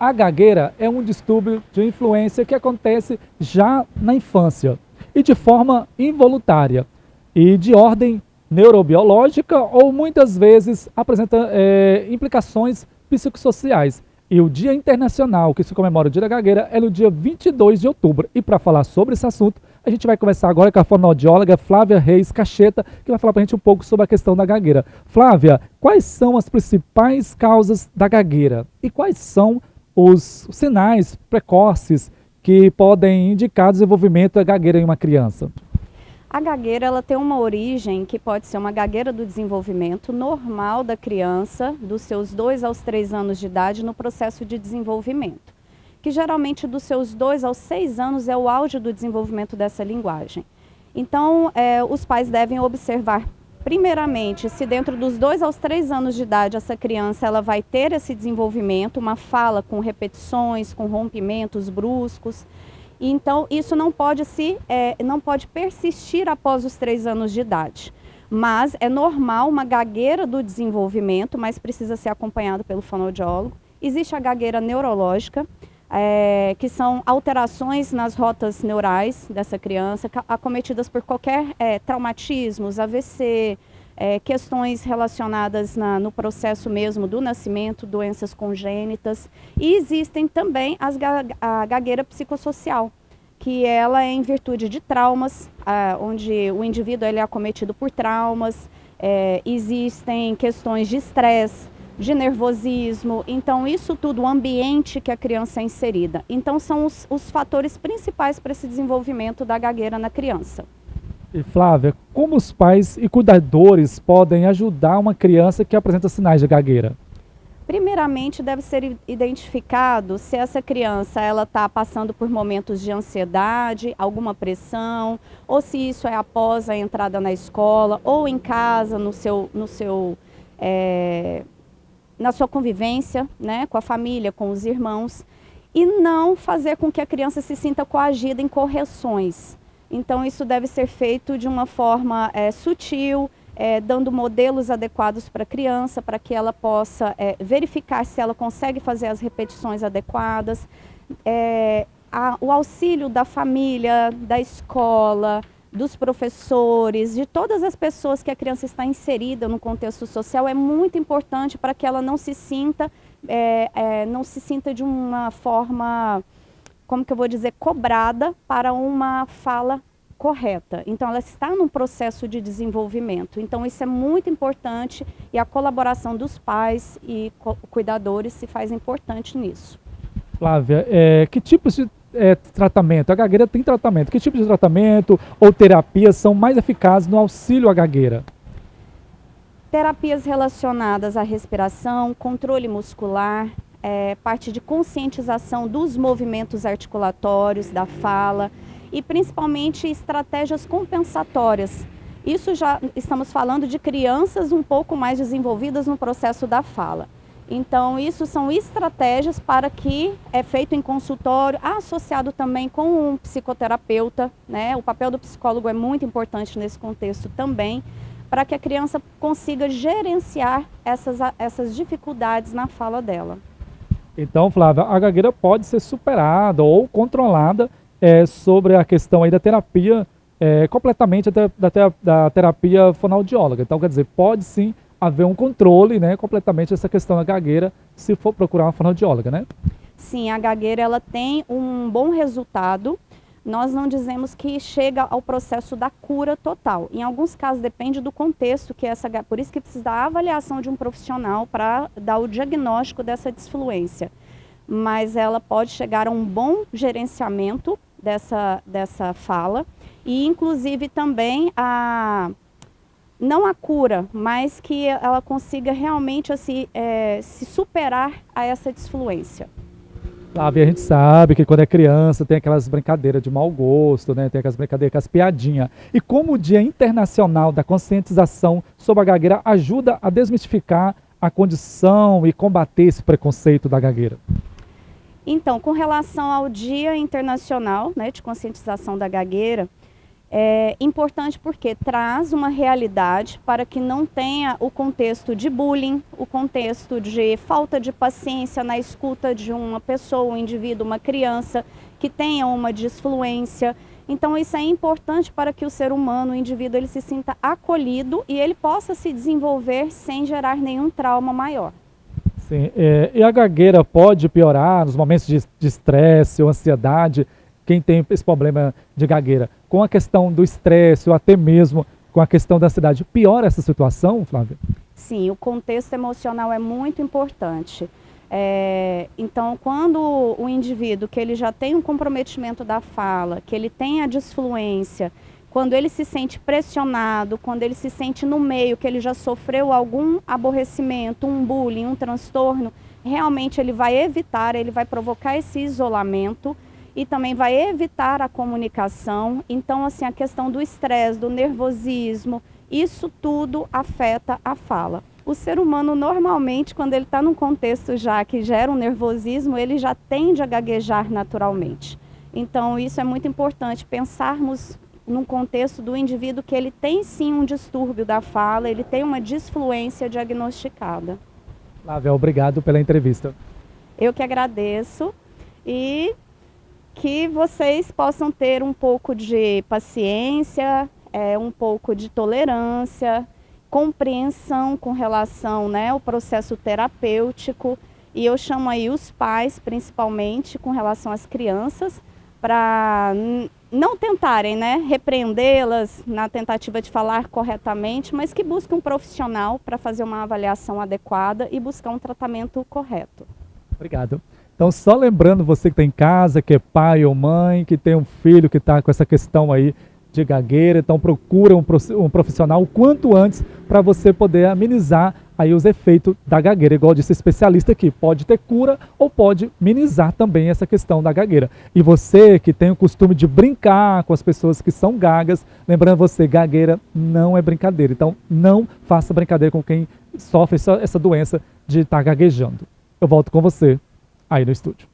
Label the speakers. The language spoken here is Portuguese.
Speaker 1: A gagueira é um distúrbio de influência que acontece já na infância e de forma involuntária e de ordem neurobiológica ou muitas vezes apresenta implicações psicossociais. E o Dia Internacional que se comemora o Dia da Gagueira é no dia 22 de outubro. E para falar sobre esse assunto, a gente vai conversar agora com a fonoaudióloga Flávia Reis Cacheta, que vai falar para a gente um pouco sobre a questão da gagueira. Flávia, quais são as principais causas da gagueira? E quais são os sinais precoces que podem indicar o desenvolvimento da gagueira em uma criança?
Speaker 2: A gagueira ela tem uma origem que pode ser uma gagueira do desenvolvimento normal da criança, dos seus 2 aos 3 anos de idade, no processo de desenvolvimento, que geralmente dos seus 2 aos 6 anos é o auge do desenvolvimento dessa linguagem. Então, os pais devem observar, primeiramente, se dentro dos 2 aos 3 anos de idade essa criança ela vai ter esse desenvolvimento, uma fala com repetições, com rompimentos bruscos. Então, isso não pode persistir após os 3 anos de idade. Mas é normal uma gagueira do desenvolvimento, mas precisa ser acompanhado pelo fonoaudiólogo. Existe a gagueira neurológica, que são alterações nas rotas neurais dessa criança, acometidas por qualquer traumatismos, AVC, questões relacionadas no processo mesmo do nascimento, doenças congênitas. E existem também a gagueira psicossocial, que ela é em virtude de traumas, onde o indivíduo ele é acometido por traumas, existem questões de estresse, de nervosismo, então isso tudo, o ambiente que a criança é inserida. Então são os fatores principais para esse desenvolvimento da gagueira na criança.
Speaker 1: E Flávia, como os pais e cuidadores podem ajudar uma criança que apresenta sinais de gagueira?
Speaker 2: Primeiramente, deve ser identificado se essa criança ela está passando por momentos de ansiedade, alguma pressão, ou se isso é após a entrada na escola, ou em casa, na sua convivência, né, com a família, com os irmãos, e não fazer com que a criança se sinta coagida em correções. Então, isso deve ser feito de uma forma sutil, dando modelos adequados para a criança, para que ela possa verificar se ela consegue fazer as repetições adequadas. O auxílio da família, da escola, dos professores, de todas as pessoas que a criança está inserida no contexto social é muito importante para que ela não se sinta de uma forma, como que eu vou dizer, cobrada para uma fala correta. Então, ela está num processo de desenvolvimento. Então, isso é muito importante e a colaboração dos pais e cuidadores se faz importante nisso.
Speaker 1: Flávia, que tipos de tratamento? A gagueira tem tratamento. Que tipo de tratamento ou terapias são mais eficazes no auxílio à gagueira?
Speaker 2: Terapias relacionadas à respiração, controle muscular, parte de conscientização dos movimentos articulatórios, da fala, e principalmente estratégias compensatórias. Isso já estamos falando de crianças um pouco mais desenvolvidas no processo da fala. Então, isso são estratégias para que é feito em consultório, associado também com um psicoterapeuta, né? O papel do psicólogo é muito importante nesse contexto também, para que a criança consiga gerenciar essas dificuldades na fala dela.
Speaker 1: Então, Flávia, a gagueira pode ser superada ou controlada sobre a questão aí da terapia, completamente da terapia fonoaudióloga. Então, quer dizer, pode sim haver um controle, né, completamente dessa questão da gagueira, se for procurar uma fonoaudióloga, né?
Speaker 2: Sim, a gagueira ela tem um bom resultado. Nós não dizemos que chega ao processo da cura total. Em alguns casos depende do contexto que por isso que precisa da avaliação de um profissional para dar o diagnóstico dessa disfluência. Mas ela pode chegar a um bom gerenciamento dessa fala e inclusive também não a cura, mas que ela consiga realmente se superar a essa disfluência.
Speaker 1: Flávia, a gente sabe que quando é criança tem aquelas brincadeiras de mau gosto, né? Tem aquelas brincadeiras, aquelas piadinhas. E como o Dia Internacional da Conscientização sobre a Gagueira ajuda a desmistificar a condição e combater esse preconceito da gagueira?
Speaker 2: Então, com relação ao Dia Internacional, né, de Conscientização da Gagueira, É importante porque traz uma realidade para que não tenha o contexto de bullying, o contexto de falta de paciência na escuta de uma pessoa, um indivíduo, uma criança que tenha uma disfluência. Então isso é importante para que o ser humano, o indivíduo, ele se sinta acolhido e ele possa se desenvolver sem gerar nenhum trauma maior.
Speaker 1: Sim, e a gagueira pode piorar nos momentos de estresse ou ansiedade, quem tem esse problema de gagueira, com a questão do estresse ou até mesmo com a questão da ansiedade, piora essa situação, Flávia?
Speaker 2: Sim, o contexto emocional é muito importante. Então, quando o indivíduo que ele já tem um comprometimento da fala, que ele tem a disfluência, quando ele se sente pressionado, quando ele se sente no meio, que ele já sofreu algum aborrecimento, um bullying, um transtorno, realmente ele vai evitar, ele vai provocar esse isolamento e também vai evitar a comunicação. Então, assim, a questão do estresse, do nervosismo, isso tudo afeta a fala. O ser humano, normalmente, quando ele está num contexto já que gera um nervosismo, ele já tende a gaguejar naturalmente. Então, isso é muito importante, pensarmos num contexto do indivíduo que ele tem sim um distúrbio da fala, ele tem uma disfluência diagnosticada.
Speaker 1: Flávia, obrigado pela entrevista.
Speaker 2: Eu que agradeço e que vocês possam ter um pouco de paciência, um pouco de tolerância, compreensão com relação, né, ao processo terapêutico. E eu chamo aí os pais, principalmente, com relação às crianças, para não tentarem, né, repreendê-las na tentativa de falar corretamente, mas que busquem um profissional para fazer uma avaliação adequada e buscar um tratamento correto.
Speaker 1: Obrigado. Então, só lembrando você que está em casa, que é pai ou mãe, que tem um filho que está com essa questão aí de gagueira, então procura um profissional o quanto antes para você poder amenizar aí os efeitos da gagueira. Igual disse o especialista aqui, pode ter cura ou pode minimizar também essa questão da gagueira. E você que tem o costume de brincar com as pessoas que são gagas, lembrando você, gagueira não é brincadeira. Então, não faça brincadeira com quem sofre essa doença de estar gaguejando. Eu volto com você aí no estúdio.